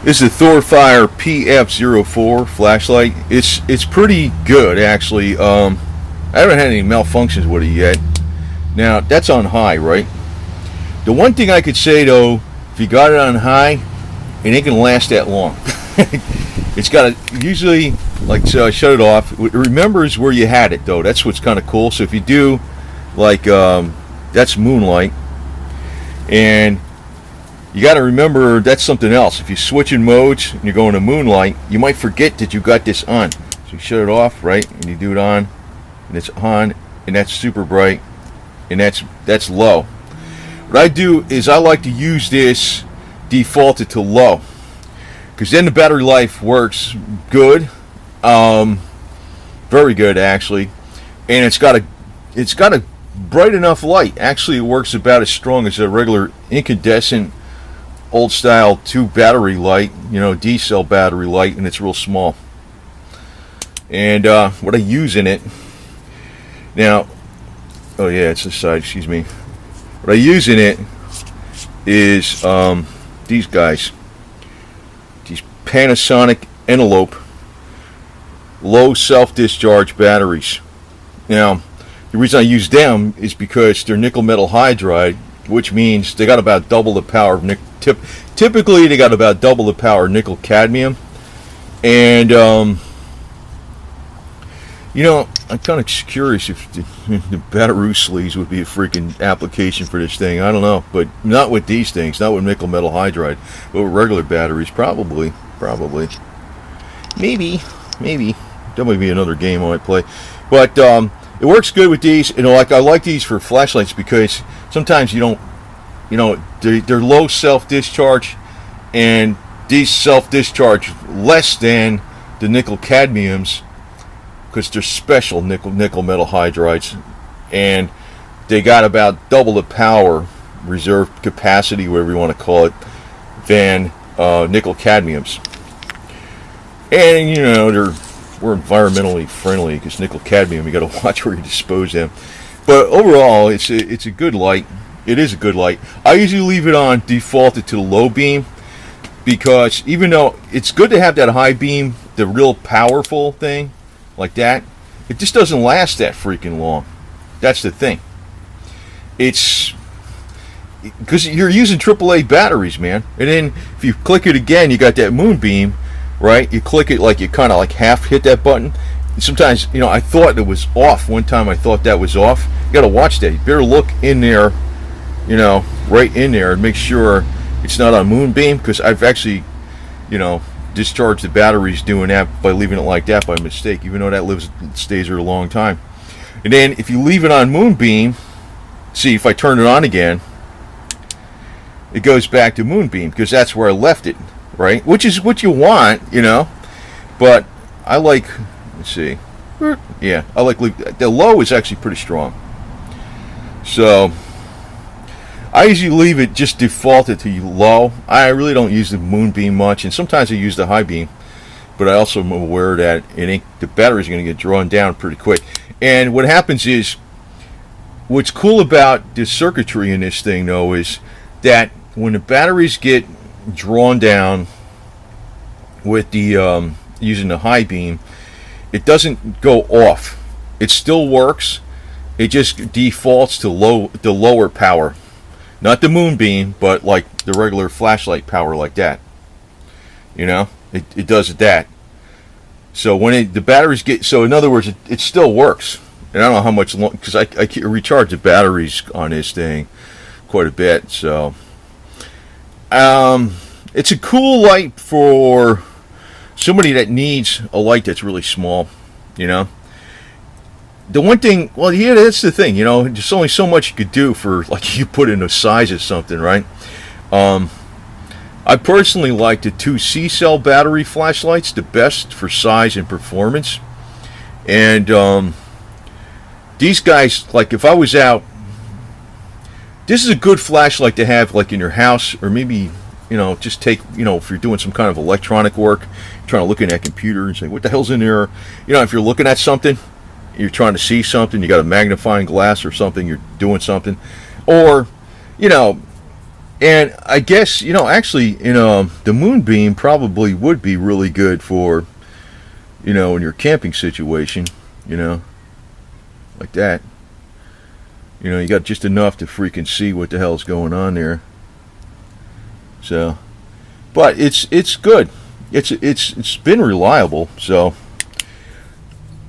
This is the Thorfire PF04 flashlight. It's pretty good actually. I haven't had any malfunctions with it yet. Now that's on high, right? The one thing I could say though, if you got it on high, it ain't gonna last that long. It's got to usually shut it off. It remembers where you had it though. That's what's kind of cool. So if you do that's moonlight, and you got to remember that's something else. If you switch in modes and you're going to moonlight, you might forget that you got this on. So you shut it off, right? And you do it on, and it's on, and that's super bright, and that's low. What I do is I like to use this defaulted to low, because then the battery life works good, very good actually, and it's got a bright enough light. Actually, it works about as strong as a regular incandescent old style 2 battery light, D cell battery light, and it's real small. And what I use in it now, oh yeah, it's this side, excuse me. What I use in it is these guys, these Panasonic Envelope low self-discharge batteries. Now the reason I use them is because they're nickel metal hydride, which means they got about double the power of nickel. Typically, they got about double the power of nickel cadmium, and I'm kind of curious if the battery sleeves would be a freaking application for this thing. I don't know, but not with these things, not with nickel metal hydride, but with regular batteries, probably, maybe. That might be another game I might play, but it works good with these. I like these for flashlights because sometimes you don't. They're low self-discharge, and these self-discharge less than the nickel cadmiums because they're special nickel metal hydrides, and they got about double the power, reserve capacity, whatever you want to call it, than nickel cadmiums. And we're environmentally friendly because nickel cadmium, you got to watch where you dispose them. But overall, it's a good light. It is a good light. I usually leave it on defaulted to the low beam because even though it's good to have that high beam, the real powerful thing like that, it just doesn't last that freaking long. That's the thing. It's because you're using AAA batteries, man. And then if you click it again, you got that moonbeam, right? You click it you kind of half hit that button. And sometimes, I thought it was off. One time I thought that was off. You got to watch that. You better look in there, right in there, and make sure it's not on moonbeam, because I've actually, discharged the batteries doing that by leaving it like that by mistake, even though that stays there a long time. And then if you leave it on moonbeam, see, if I turn it on again, it goes back to moonbeam because that's where I left it, right? Which is what you want, but I like, let's see, yeah, I like the low is actually pretty strong. So I usually leave it just defaulted to low. I really don't use the moonbeam much, and sometimes I use the high beam, but I also am aware that the battery's going to get drawn down pretty quick. And what happens is, what's cool about the circuitry in this thing though is that when the batteries get drawn down with the using the high beam, it doesn't go off. It still works. It just defaults to the lower power. Not the moonbeam, but like the regular flashlight power, like that. It does that. So when the batteries so in other words, it still works. And I don't know how much long, because I recharge the batteries on this thing quite a bit. So it's a cool light for somebody that needs a light that's really small. The one thing, well, yeah, that's the thing, there's only so much you could do for, you put in a size of something, right? I personally like the 2 C-cell battery flashlights the best for size and performance. And these guys, if I was out, this is a good flashlight to have, in your house, or maybe, just take, if you're doing some kind of electronic work, trying to look in that computer and say, what the hell's in there? If you're looking at something, you're trying to see something, you got a magnifying glass or something, you're doing something, or And I guess, actually, the moonbeam probably would be really good for, in your camping situation, like that. You got just enough to freaking see what the hell's going on there. So, but it's good. It's been reliable. So,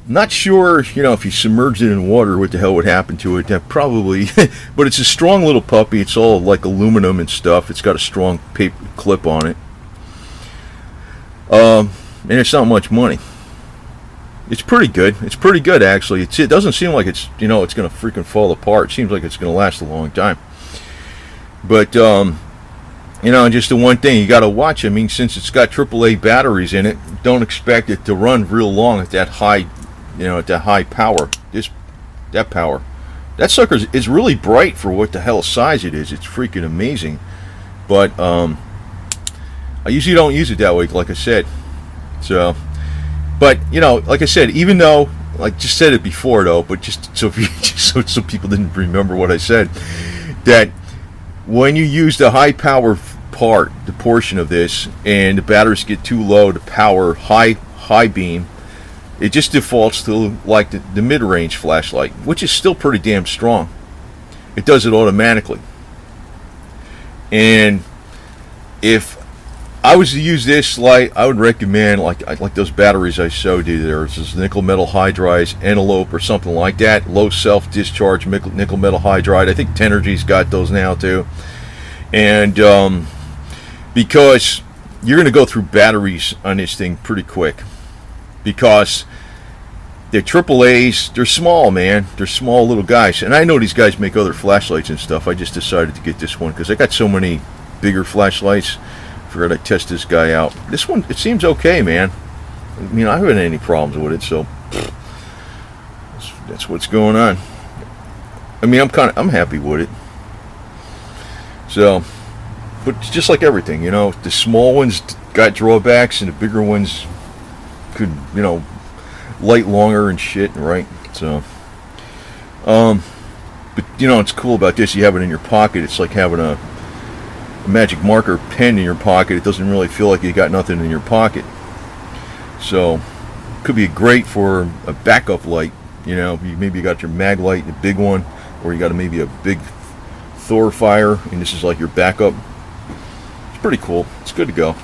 not sure, if you submerged it in water, what the hell would happen to it. That probably, but it's a strong little puppy. It's all like aluminum and stuff. It's got a strong paper clip on it. And it's not much money. It's pretty good. It's pretty good, actually. It doesn't seem like it's going to freaking fall apart. It seems like it's going to last a long time. But, just the one thing you got to watch. I mean, since it's got AAA batteries in it, don't expect it to run real long at that high, at that high power. That power. That sucker is really bright for what the hell size it is. It's freaking amazing. But I usually don't use it that way, like I said. So. But like I said, even though, like just said it before though, but just so people didn't remember what I said, that when you use the high power the portion of this, and the batteries get too low to power high beam, it just defaults to like the mid range flashlight, which is still pretty damn strong. It does it automatically, and if I was to use this light, I would recommend like those batteries I showed you. There's this nickel metal hydride, Antelope or something like that. Low self discharge nickel metal hydride. I think Tenergy's got those now too. And because you're going to go through batteries on this thing pretty quick, because they're AAAs. They're small, man. They're small little guys. And I know these guys make other flashlights and stuff. I just decided to get this one because I got so many bigger flashlights. Figured I'd test this guy out. This one, it seems okay, man. I mean, I haven't had any problems with it, so that's what's going on. I mean, I'm happy with it. So, but just like everything, the small ones got drawbacks, and the bigger ones could, light longer and shit, right? So, but what's cool about this? You have it in your pocket. It's like having a magic marker pen in your pocket. It doesn't really feel like you got nothing in your pocket. So could be great for a backup light. Maybe you got your mag light, the big one, or you got maybe a big Thorfire, and this is like your backup. It's pretty cool. It's good to go.